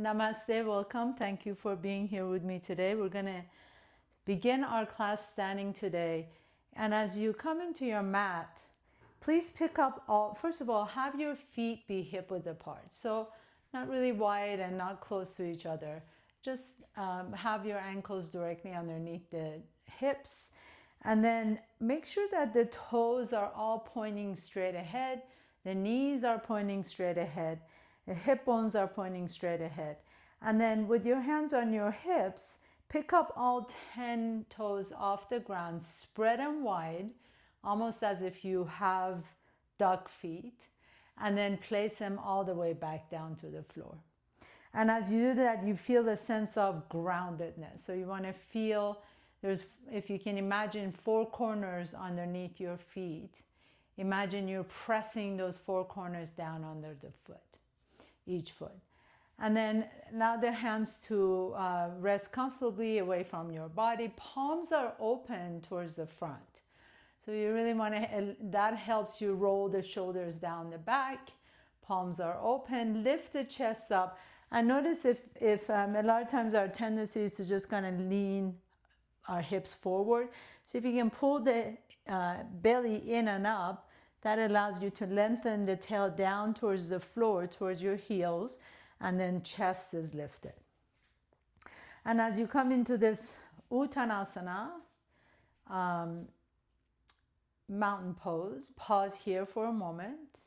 Namaste, welcome. Thank you for being here with me today. We're going to begin our class standing today. And as you come into your mat, please pick up first of all, have your feet be hip width apart. So not really wide and not close to each other. Just have your ankles directly underneath the hips. And then make sure that the toes are all pointing straight ahead. The knees are pointing straight ahead. The hip bones are pointing straight ahead. And then with your hands on your hips, pick up all 10 toes off the ground, spread them wide, almost as if you have duck feet, and then place them all the way back down to the floor. And as you do that, you feel the sense of groundedness. So you want to feel if you can imagine 4 corners underneath your feet, imagine you're pressing those 4 corners down under the foot, each foot. And then allow the hands to rest comfortably away from your body. Palms are open towards the front. So you really want to, that helps you roll the shoulders down the back. Palms are open, lift the chest up. And notice if a lot of times our tendency is to just kind of lean our hips forward. So if you can pull the belly in and up, that allows you to lengthen the tail down towards the floor, towards your heels, and then chest is lifted. And as you come into this Uttanasana, mountain pose, pause here for a moment.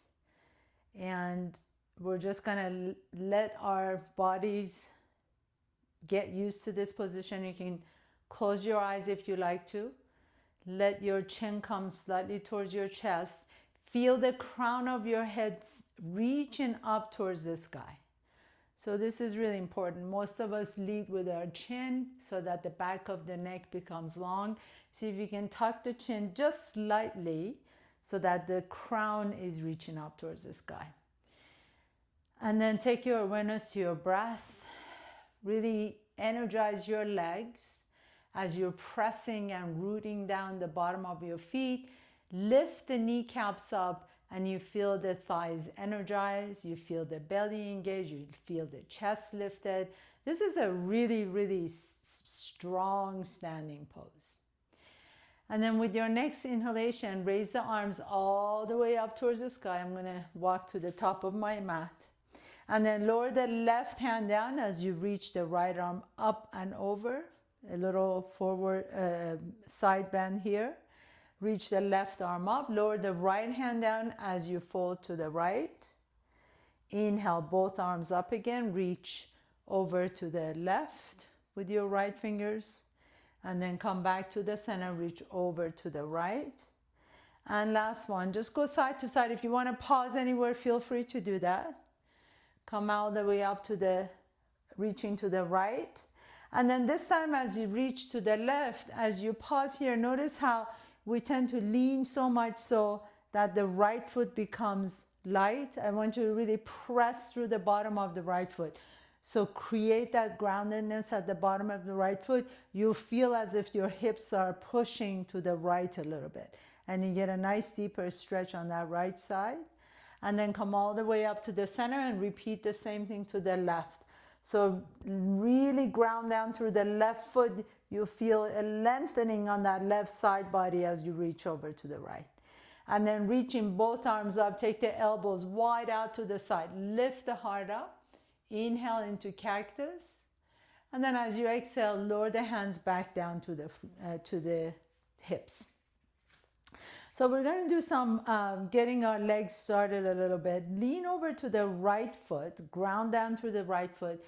And we're just going to let our bodies get used to this position. You can close your eyes if you like to. Let your chin come slightly towards your chest. Feel the crown of your head reaching up towards the sky. So this is really important. Most of us lead with our chin so that the back of the neck becomes long. See if you can tuck the chin just slightly so that the crown is reaching up towards the sky. And then take your awareness to your breath. Really energize your legs as you're pressing and rooting down the bottom of your feet. Lift the kneecaps up and you feel the thighs energize, you feel the belly engage, you feel the chest lifted. This is a really, really strong standing pose. And then with your next inhalation, raise the arms all the way up towards the sky. I'm going to walk to the top of my mat. And then lower the left hand down as you reach the right arm up and over. A little forward side bend here. Reach the left arm up. Lower the right hand down as you fold to the right. Inhale, both arms up again. Reach over to the left with your right fingers. And then come back to the center. Reach over to the right. And last one, just go side to side. If you want to pause anywhere, feel free to do that. Come all the way up to the, reaching to the right. And then this time as you reach to the left, as you pause here, notice how we tend to lean so much so that the right foot becomes light. I want you to really press through the bottom of the right foot. So create that groundedness at the bottom of the right foot. You'll feel as if your hips are pushing to the right a little bit. And you get a nice deeper stretch on that right side. And then come all the way up to the center and repeat the same thing to the left. So really ground down through the left foot. You feel a lengthening on that left side body as you reach over to the right. And then reaching both arms up, take the elbows wide out to the side. Lift the heart up. Inhale into cactus. And then as you exhale, lower the hands back down to the hips. So we're going to do some getting our legs started a little bit. Lean over to the right foot, ground down through the right foot.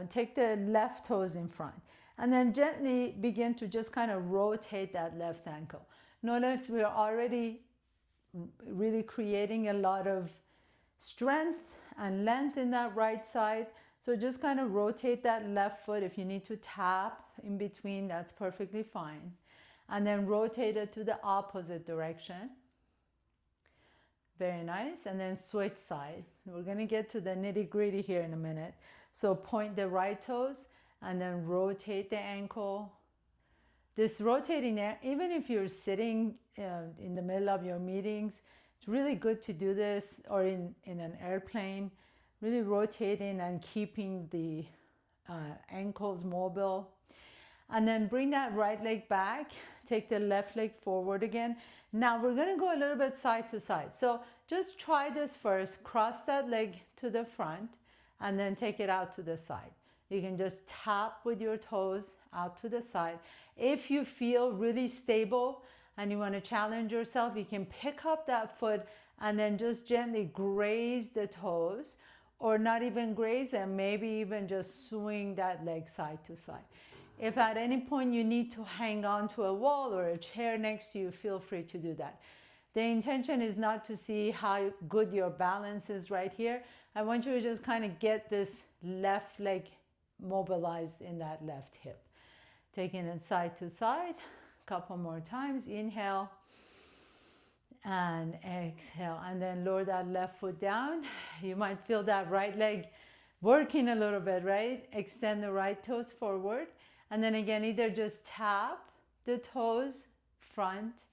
Take the left toes in front. And then gently begin to just kind of rotate that left ankle. Notice we're already really creating a lot of strength and length in that right side. So just kind of rotate that left foot. If you need to tap in between, that's perfectly fine. And then rotate it to the opposite direction. Very nice. And then switch sides. We're going to get to the nitty-gritty here in a minute. So point the right toes and then rotate the ankle. This rotating, even if you're sitting in the middle of your meetings, it's really good to do this, or in an airplane. Really rotating and keeping the ankles mobile. And then bring that right leg back. Take the left leg forward again. Now we're going to go a little bit side to side. So just try this first. Cross that leg to the front and then take it out to the side. You can just tap with your toes out to the side. If you feel really stable and you want to challenge yourself, you can pick up that foot and then just gently graze the toes, or not even graze them, maybe even just swing that leg side to side. If at any point you need to hang on to a wall or a chair next to you, feel free to do that. The intention is not to see how good your balance is right here. I want you to just kind of get this left leg mobilized in that left hip. Taking it side to side, a couple more times. Inhale and exhale, and then lower that left foot down. You might feel that right leg working a little bit, right? Extend the right toes forward, and then again, either just tap the toes front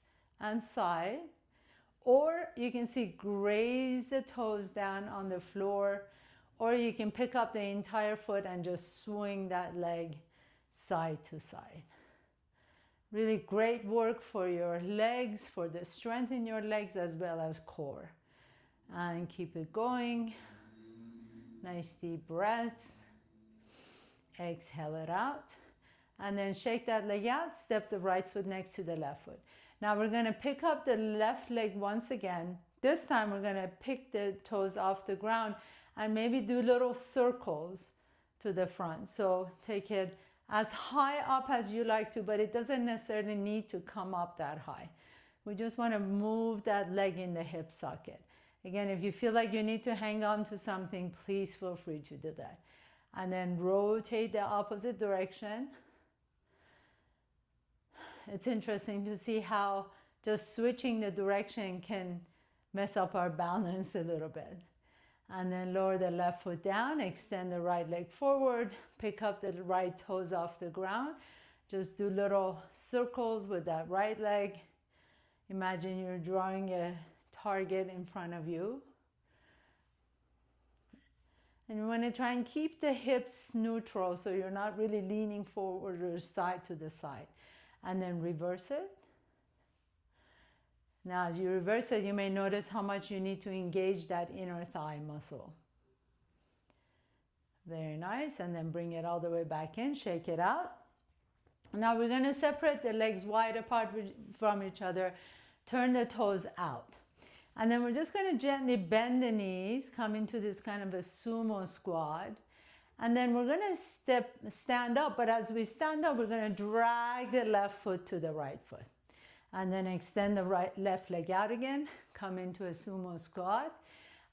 and side, or you can see graze the toes down on the floor, or you can pick up the entire foot and just swing that leg side to side. Really great work for your legs, for the strength in your legs as well as core. And keep it going. Nice deep breaths. Exhale it out. And then shake that leg out. Step the right foot next to the left foot. Now we're going to pick up the left leg once again. This time we're going to pick the toes off the ground and maybe do little circles to the front. So take it as high up as you like to, but it doesn't necessarily need to come up that high. We just want to move that leg in the hip socket. Again, if you feel like you need to hang on to something, please feel free to do that. And then rotate the opposite direction. It's interesting to see how just switching the direction can mess up our balance a little bit. And then lower the left foot down, extend the right leg forward, pick up the right toes off the ground. Just do little circles with that right leg. Imagine you're drawing a target in front of you. And you want to try and keep the hips neutral so you're not really leaning forward or side to the side. And then reverse it. Now, as you reverse it, you may notice how much you need to engage that inner thigh muscle. Very nice. And then bring it all the way back in, shake it out. Now we're going to separate the legs wide apart from each other, turn the toes out. And then we're just going to gently bend the knees, come into this kind of a sumo squat. And then we're going to stand up, but as we stand up, we're going to drag the left foot to the right foot. And then extend the left leg out again, come into a sumo squat.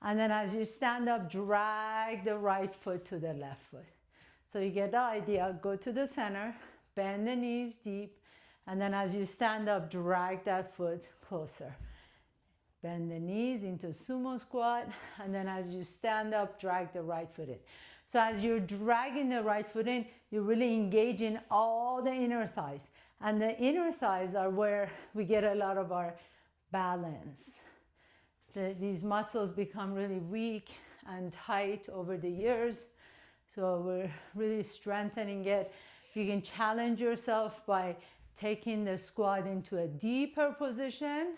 And then as you stand up, drag the right foot to the left foot. So you get the idea, go to the center, bend the knees deep, and then as you stand up, drag that foot closer. Bend the knees into sumo squat, and then as you stand up, drag the right foot in. So as you're dragging the right foot in, you're really engaging all the inner thighs. And the inner thighs are where we get a lot of our balance. These muscles become really weak and tight over the years. So we're really strengthening it. You can challenge yourself by taking the squat into a deeper position.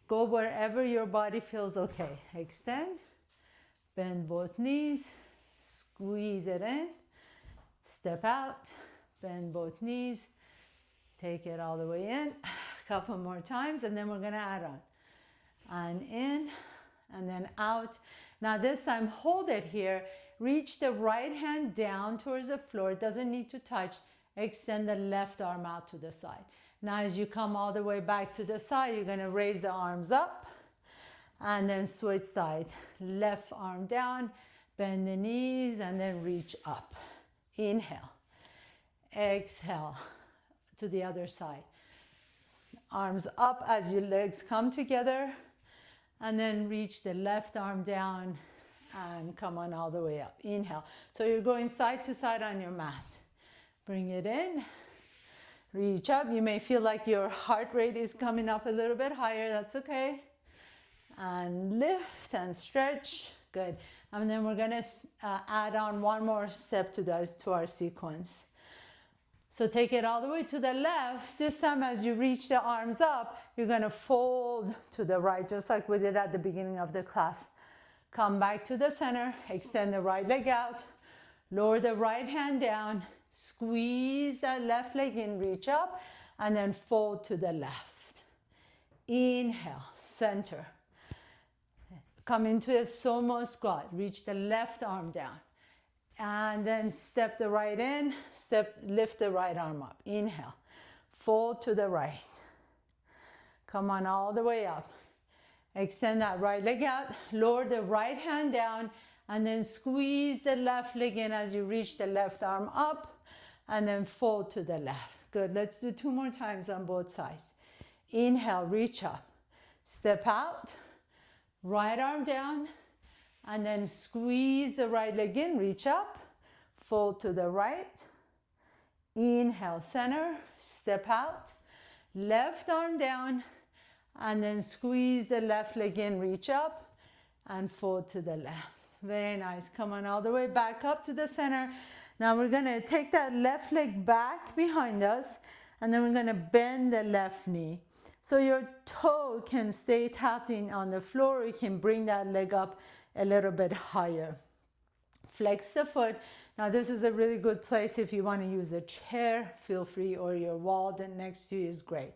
Go wherever your body feels okay. Extend, bend both knees, squeeze it in, step out, bend both knees, take it all the way in, a couple more times, and then we're gonna add on. And in, and then out. Now this time, hold it here. Reach the right hand down towards the floor. It doesn't need to touch. Extend the left arm out to the side. Now as you come all the way back to the side, you're gonna raise the arms up and then switch side. Left arm down, bend the knees, and then reach up. Inhale. Exhale to the other side. Arms up as your legs come together, and then reach the left arm down and come on all the way up. Inhale. So you're going side to side on your mat. Bring it in, reach up. You may feel like your heart rate is coming up a little bit higher. That's okay. And lift and stretch. Good. And then we're going to add on one more step to our sequence. So take it all the way to the left. This time as you reach the arms up, you're going to fold to the right, just like we did at the beginning of the class. Come back to the center, extend the right leg out, lower the right hand down, squeeze that left leg in, reach up, and then fold to the left. Inhale, center. Come into a sumo squat, reach the left arm down. And then step the right in, lift the right arm up. Inhale, fold to the right. Come on all the way up. Extend that right leg out, lower the right hand down, and then squeeze the left leg in as you reach the left arm up, and then fold to the left. Good, let's do 2 more times on both sides. Inhale, reach up, step out, right arm down, and then squeeze the right leg in, reach up, fold to the right. Inhale, center, step out, left arm down, and then squeeze the left leg in, reach up, and fold to the left. Very nice. Come on all the way back up to the center. Now we're gonna take that left leg back behind us, and then we're gonna bend the left knee. So your toe can stay tapped in on the floor. You can bring that leg up a little bit higher. Flex the foot. Now this is a really good place if you want to use a chair, feel free, or your wall that next to you is great.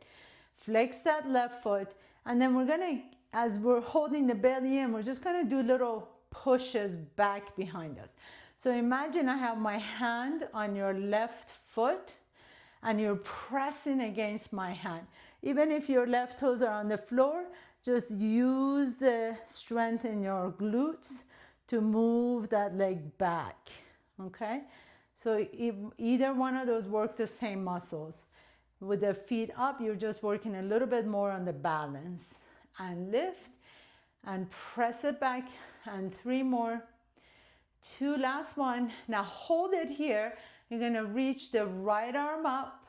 Flex that left foot, and then we're gonna, as we're holding the belly in, we're just gonna do little pushes back behind us. So imagine I have my hand on your left foot and you're pressing against my hand. Even if your left toes are on the floor, just use the strength in your glutes to move that leg back, okay? So either one of those work the same muscles. With the feet up, you're just working a little bit more on the balance. And lift and press it back, and 3 more. 2, last one. Now hold it here. You're gonna reach the right arm up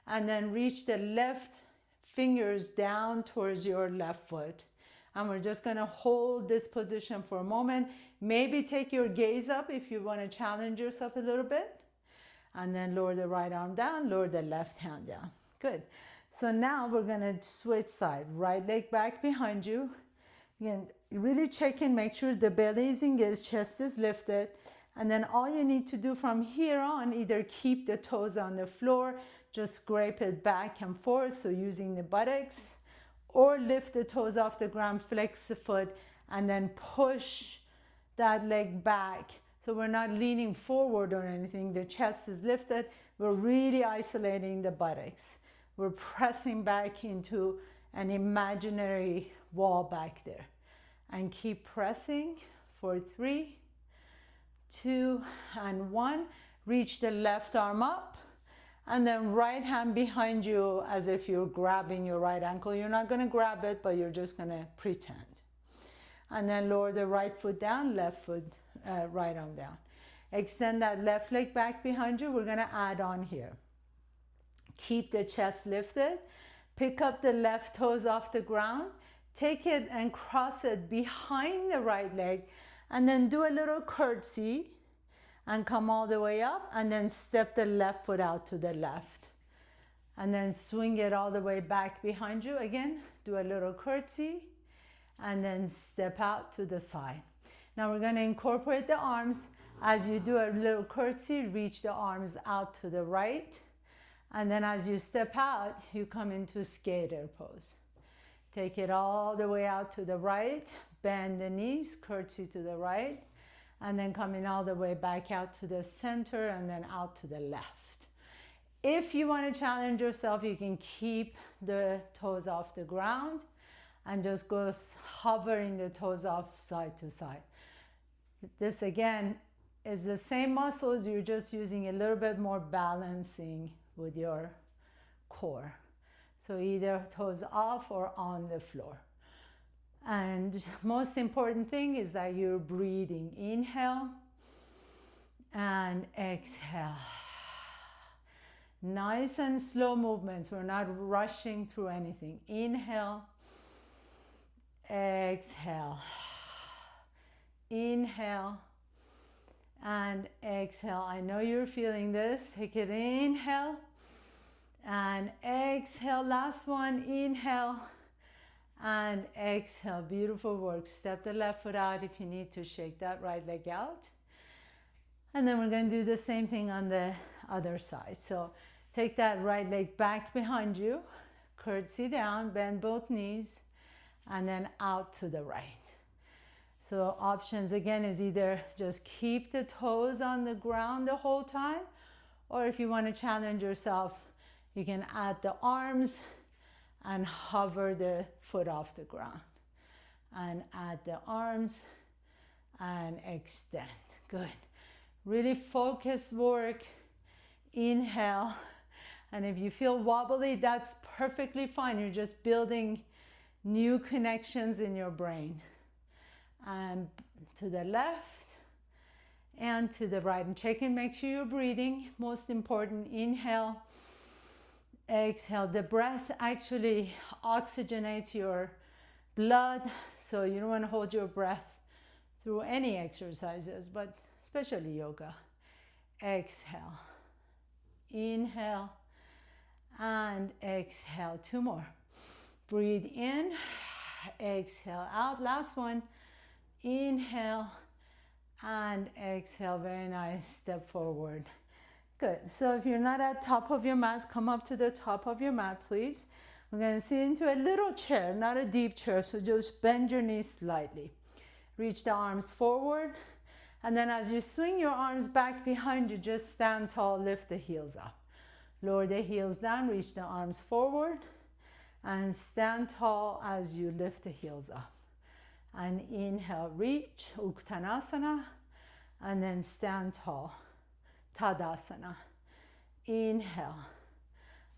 and then reach the left fingers down towards your left foot. And we're just gonna hold this position for a moment. Maybe take your gaze up if you wanna challenge yourself a little bit. And then lower the right arm down, lower the left hand down. Good. So now we're gonna switch side. Right leg back behind you. Again, really check in, make sure the belly is engaged, chest is lifted. And then all you need to do from here on, either keep the toes on the floor, just scrape it back and forth, so using the buttocks, or lift the toes off the ground, flex the foot, and then push that leg back. So we're not leaning forward or anything, the chest is lifted, we're really isolating the buttocks. We're pressing back into an imaginary wall back there. And keep pressing for 3, 2, and 1. Reach the left arm up, and then right hand behind you as if you're grabbing your right ankle. You're not gonna grab it, but you're just gonna pretend. And then lower the right foot down, left foot, right arm down. Extend that left leg back behind you. We're gonna add on here. Keep the chest lifted. Pick up the left toes off the ground. Take it and cross it behind the right leg, and then do a little curtsy and come all the way up, and then step the left foot out to the left. And then swing it all the way back behind you. Again, do a little curtsy and then step out to the side. Now we're going to incorporate the arms. As you do a little curtsy, reach the arms out to the right. And then as you step out, you come into skater pose. Take it all the way out to the right, bend the knees, curtsy to the right, and then coming all the way back out to the center and then out to the left. If you want to challenge yourself, you can keep the toes off the ground and just go hovering the toes off side to side. This again is the same muscles, you're just using a little bit more balancing with your core. So either toes off or on the floor. And most important thing is that you're breathing. Inhale and exhale. Nice and slow movements. We're not rushing through anything. Inhale, exhale. Inhale and exhale. I know you're feeling this. Take it, inhale and exhale. Last one, inhale and exhale. Beautiful work. Step the left foot out if you need to. Shake that right leg out. And then we're going to do the same thing on the other side. So take that right leg back behind you, curtsy down, bend both knees, and then out to the right. So options again is either just keep the toes on the ground the whole time, or if you want to challenge yourself, you can add the arms and hover the foot off the ground. And add the arms and extend. Good. Really focused work. Inhale. And if you feel wobbly, that's perfectly fine. You're just building new connections in your brain. And to the left and to the right. And check and make sure you're breathing. Most important, inhale, exhale. The breath actually oxygenates your blood, so you don't want to hold your breath through any exercises, but especially yoga. Exhale, inhale, and exhale. Two more. Breathe in, exhale out. Last one. Inhale and exhale. Very nice. Step forward. Good. So if you're not at top of your mat, come up to the top of your mat, please. We're going to sit into a little chair, not a deep chair, so just bend your knees slightly. Reach the arms forward, and then as you swing your arms back behind you, just stand tall, lift the heels up. Lower the heels down, reach the arms forward, and stand tall as you lift the heels up. And inhale, reach, Uttanasana, and then stand tall, Tadasana. Inhale,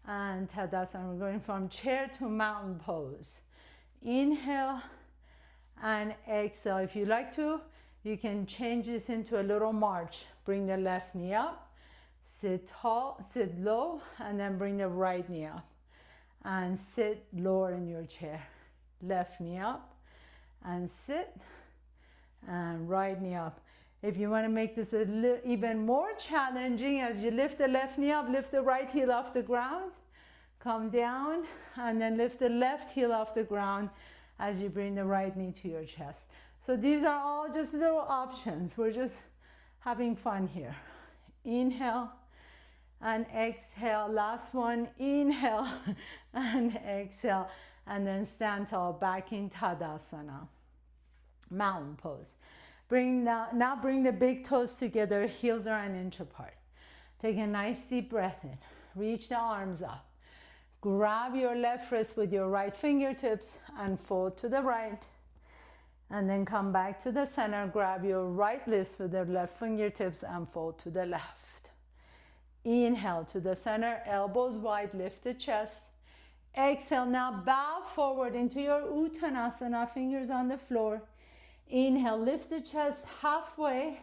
and Tadasana. We're going from chair to mountain pose. Inhale and exhale. If you like to, you can change this into a little march. Bring the left knee up, sit tall, sit low, and then bring the right knee up. And sit lower in your chair. Left knee up, and sit, and right knee up. If you want to make this even more challenging, as you lift the left knee up, lift the right heel off the ground, come down, and then lift the left heel off the ground as you bring the right knee to your chest. So these are all just little options. We're just having fun here. Inhale and exhale. Last one, inhale and exhale. And then stand tall, back in Tadasana, mountain pose. Now bring the big toes together, heels are an inch apart. Take a nice deep breath in. Reach the arms up. Grab your left wrist with your right fingertips and fold to the right. And then come back to the center. Grab your right wrist with the left fingertips and fold to the left. Inhale to the center, elbows wide, lift the chest. Exhale, now bow forward into your Uttanasana, fingers on the floor. Inhale, lift the chest halfway,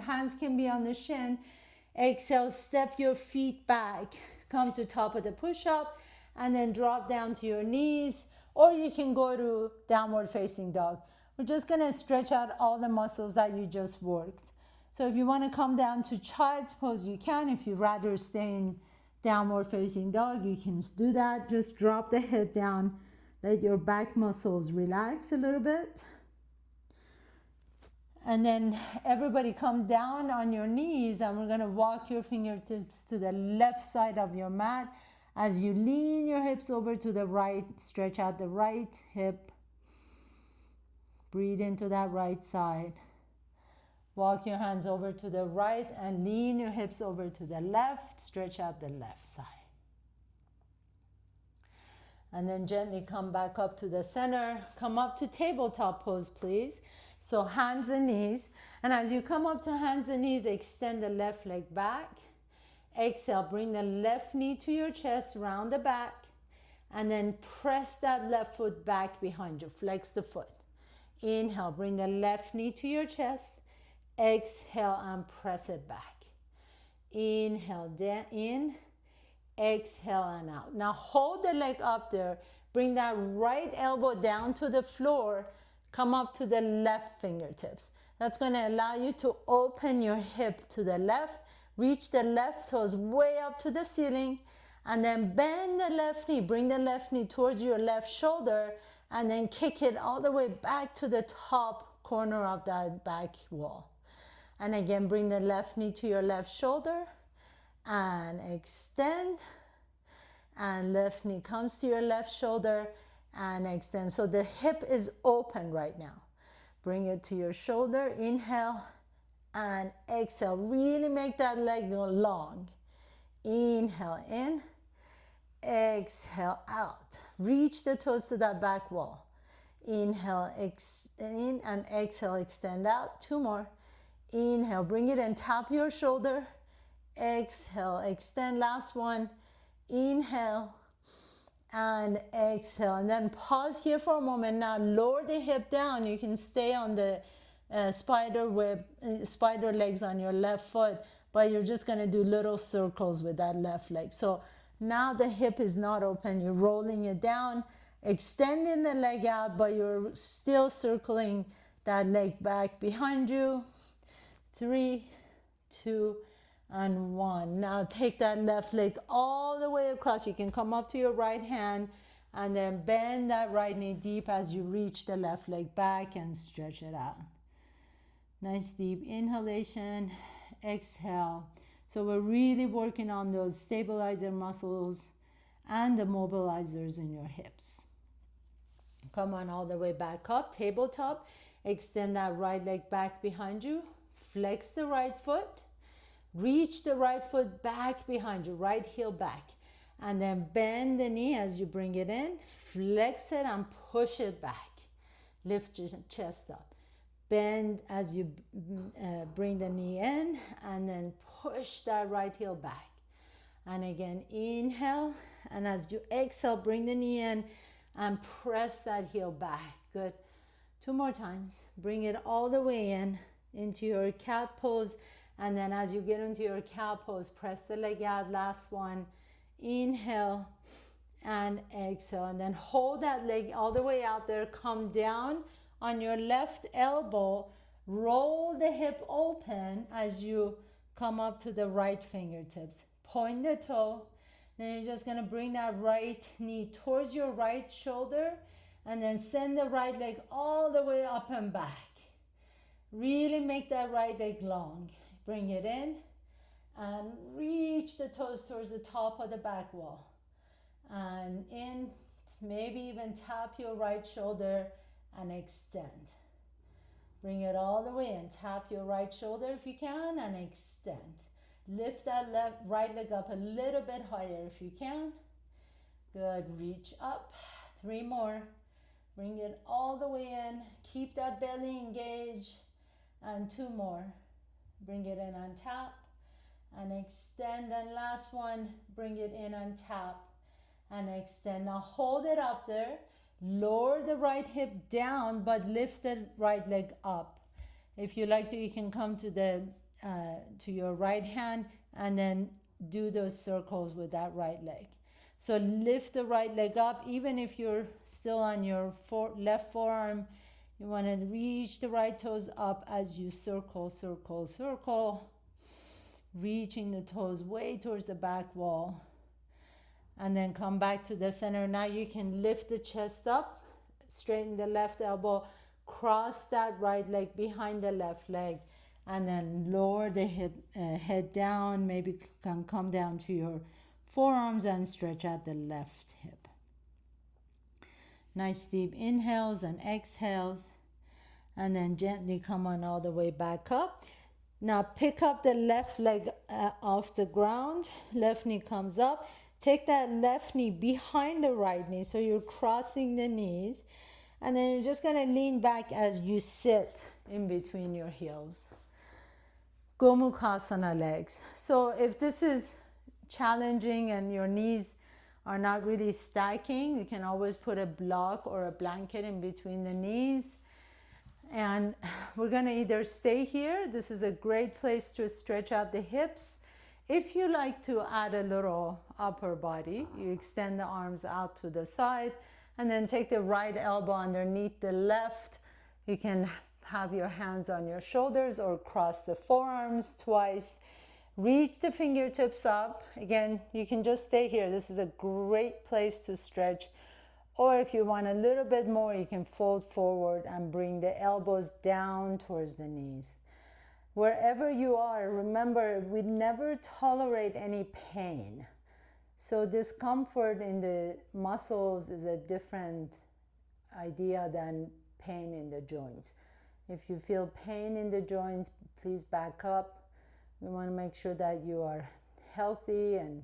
hands can be on the shin. Exhale, step your feet back. Come to top of the push-up and then drop down to your knees, or you can go to downward facing dog. We're just gonna stretch out all the muscles that you just worked. So if you wanna come down to child's pose, you can. If you'd rather stay in downward facing dog, you can do that. Just drop the head down. Let your back muscles relax a little bit. And then everybody come down on your knees, and we're gonna walk your fingertips to the left side of your mat. As you lean your hips over to the right, stretch out the right hip. Breathe into that right side. Walk your hands over to the right and lean your hips over to the left. Stretch out the left side. And then gently come back up to the center. Come up to tabletop pose, please. So hands and knees. And as you come up to hands and knees, extend the left leg back. Exhale, bring the left knee to your chest, round the back. And then press that left foot back behind you. Flex the foot. Inhale, bring the left knee to your chest. Exhale and press it back. Inhale, in. Exhale and out. Now hold the leg up there. Bring that right elbow down to the floor. Come up to the left fingertips. That's going to allow you to open your hip to the left, reach the left toes way up to the ceiling, and then bend the left knee, bring the left knee towards your left shoulder, and then kick it all the way back to the top corner of that back wall. And again, bring the left knee to your left shoulder and extend, and left knee comes to your left shoulder and extend. So the hip is open right now. Bring it to your shoulder, inhale and exhale. Really make that leg go long. Inhale in, exhale out. Reach the toes to that back wall. Inhale in and exhale, extend out. Two more. Inhale, bring it and tap your shoulder. Exhale, extend. Last one. Inhale and exhale, and then pause here for a moment. Now lower the hip down. You can stay on the spider legs on your left foot, but you're just going to do little circles with that left leg. So now the hip is not open. You're rolling it down, extending the leg out, but you're still circling that leg back behind you. 3, 2, and 1. Now take that left leg all the way across. You can come up to your right hand and then bend that right knee deep as you reach the left leg back and stretch it out. Nice deep inhalation, exhale. So we're really working on those stabilizer muscles and the mobilizers in your hips. Come on all the way back up, tabletop. Extend that right leg back behind you. Flex the right foot. Reach the right foot back behind you, right heel back. And then bend the knee as you bring it in. Flex it and push it back. Lift your chest up. Bend as you bring the knee in, and then push that right heel back. And again, inhale. And as you exhale, bring the knee in and press that heel back. Good. 2 more times. Bring it all the way in into your cat pose. And then as you get into your cow pose, press the leg out. Last one. Inhale and exhale. And then hold that leg all the way out there. Come down on your left elbow. Roll the hip open as you come up to the right fingertips. Point the toe. Then you're just going to bring that right knee towards your right shoulder. And then send the right leg all the way up and back. Really make that right leg long. Bring it in and reach the toes towards the top of the back wall. And in, maybe even tap your right shoulder and extend. Bring it all the way in. Tap your right shoulder if you can and extend. Lift that right leg up a little bit higher if you can. Good. Reach up. 3 more. Bring it all the way in. Keep that belly engaged. And 2 more. Bring it in and tap and extend. And last one, bring it in and tap and extend. Now hold it up there. Lower the right hip down, but lift the right leg up. If you like to, you can come to your right hand and then do those circles with that right leg. So lift the right leg up, even if you're still on your left forearm. You want to reach the right toes up as you circle, circle, circle. Reaching the toes way towards the back wall. And then come back to the center. Now you can lift the chest up, straighten the left elbow, cross that right leg behind the left leg, and then lower the head down. Maybe can come down to your forearms and stretch out the left hip. Nice deep inhales and exhales, and then gently come on all the way back up. Now pick up the left leg off the ground. Left knee comes up. Take that left knee behind the right knee, so you're crossing the knees. And then you're just going to lean back as you sit in between your heels. Gomukhasana legs. So if this is challenging and your knees are not really stacking, you can always put a block or a blanket in between the knees. And we're going to either stay here. This is a great place to stretch out the hips. If you like to add a little upper body, you extend the arms out to the side and then take the right elbow underneath the left. You can have your hands on your shoulders or cross the forearms twice. Reach the fingertips up. Again, you can just stay here. This is a great place to stretch. Or if you want a little bit more, you can fold forward and bring the elbows down towards the knees. Wherever you are, remember, we never tolerate any pain. So discomfort in the muscles is a different idea than pain in the joints. If you feel pain in the joints, please back up. We want to make sure that you are healthy and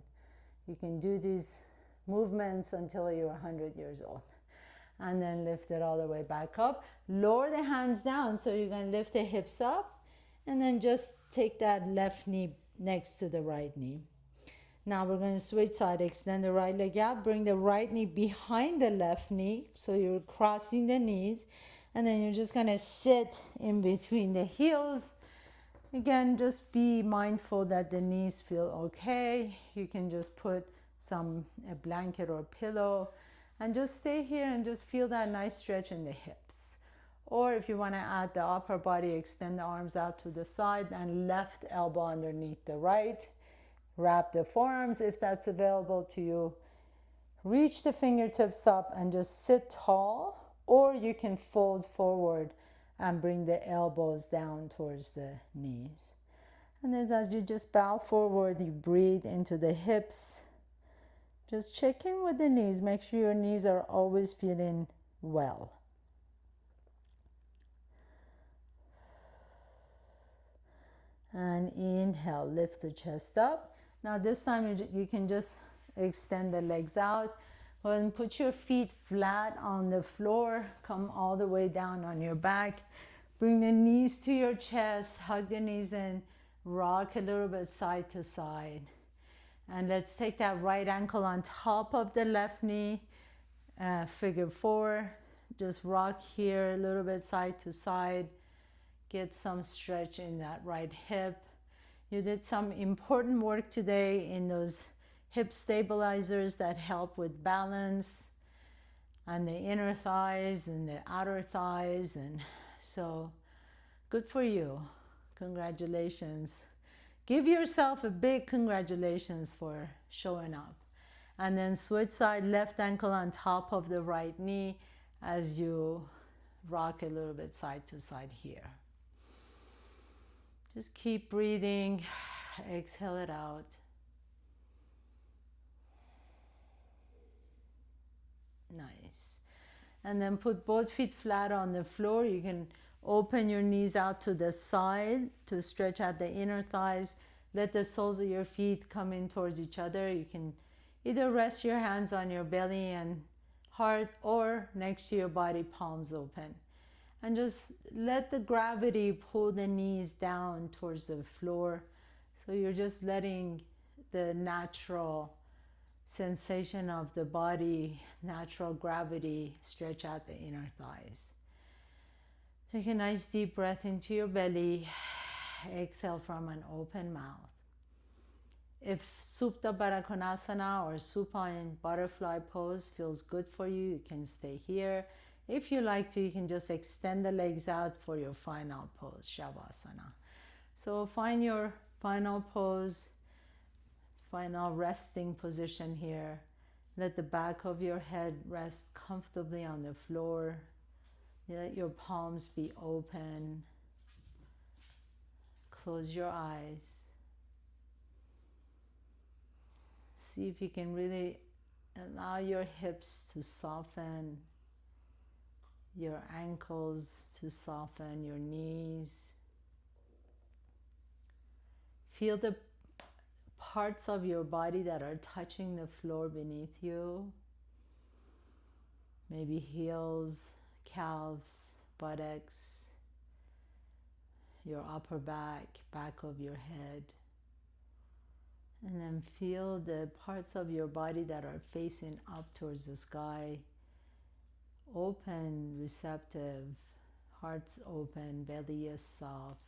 you can do these movements until you're 100 years old. And then lift it all the way back up. Lower the hands down, so you're going to lift the hips up and then just take that left knee next to the right knee. Now we're going to switch side. Extend the right leg out. Bring the right knee behind the left knee, so you're crossing the knees. And then you're just going to sit in between the heels. Again, just be mindful that the knees feel okay. You can just put a blanket or pillow and just stay here and just feel that nice stretch in the hips. Or if you want to add the upper body, extend the arms out to the side and left elbow underneath the right. Wrap the forearms if that's available to you. Reach the fingertips up and just sit tall, or you can fold forward and bring the elbows down towards the knees. And then as you just bow forward, you breathe into the hips. Just check in with the knees. Make sure your knees are always feeling well. And inhale, lift the chest up. Now this time you can just extend the legs out. Go ahead and put your feet flat on the floor. Come all the way down on your back. Bring the knees to your chest. Hug the knees in. Rock a little bit side to side. And let's take that right ankle on top of the left knee. Figure four. Just rock here a little bit side to side. Get some stretch in that right hip. You did some important work today in those hip stabilizers that help with balance, and the inner thighs and the outer thighs. And so good for you. Congratulations. Give yourself a big congratulations for showing up. And then switch side, left ankle on top of the right knee as you rock a little bit side to side here. Just keep breathing. Exhale it out. Nice. And then put both feet flat on the floor. You can open your knees out to the side to stretch out the inner thighs. Let the soles of your feet come in towards each other. You can either rest your hands on your belly and heart or next to your body, palms open. And just let the gravity pull the knees down towards the floor. So you're just letting the natural sensation of the body, natural gravity, stretch out the inner thighs. Take a nice deep breath into your belly. Exhale from an open mouth. If Supta Baddha Konasana or supine butterfly pose feels good for you, you can stay here. If you like to, you can just extend the legs out for your final pose, Shavasana. So find your final pose, final resting position here. Let the back of your head rest comfortably on the floor. Let your palms be open. Close your eyes. See if you can really allow your hips to soften, your ankles to soften, your knees. Feel the parts of your body that are touching the floor beneath you. Maybe heels, calves, buttocks, your upper back, back of your head. And then feel the parts of your body that are facing up towards the sky. Open, receptive, hearts open, belly is soft.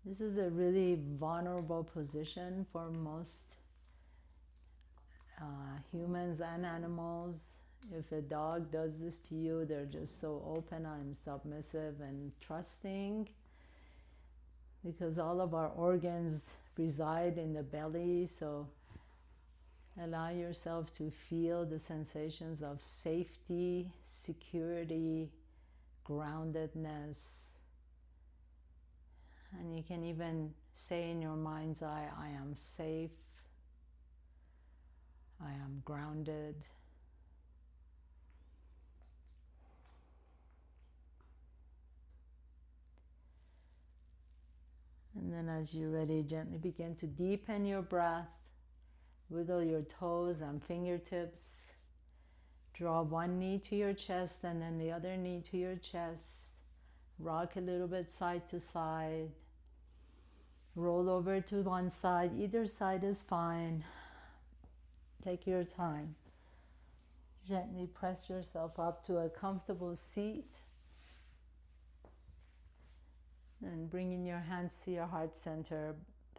This is a really vulnerable position for most humans and animals. If a dog does this to you, they're just so open and submissive and trusting, because all of our organs reside in the belly. So allow yourself to feel the sensations of safety, security, groundedness. And you can even say in your mind's eye, I am safe, I am grounded. And then as you're ready, gently begin to deepen your breath. Wiggle your toes and fingertips. Draw one knee to your chest and then the other knee to your chest. Rock a little bit side to side. Roll over to one side. Either side is fine. Take your time. Gently press yourself up to a comfortable seat. And bringing your hands to your heart center.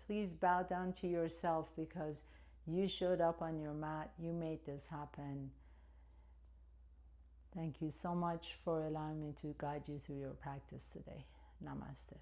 Please bow down to yourself, because you showed up on your mat. You made this happen. Thank you so much for allowing me to guide you through your practice today. Namaste.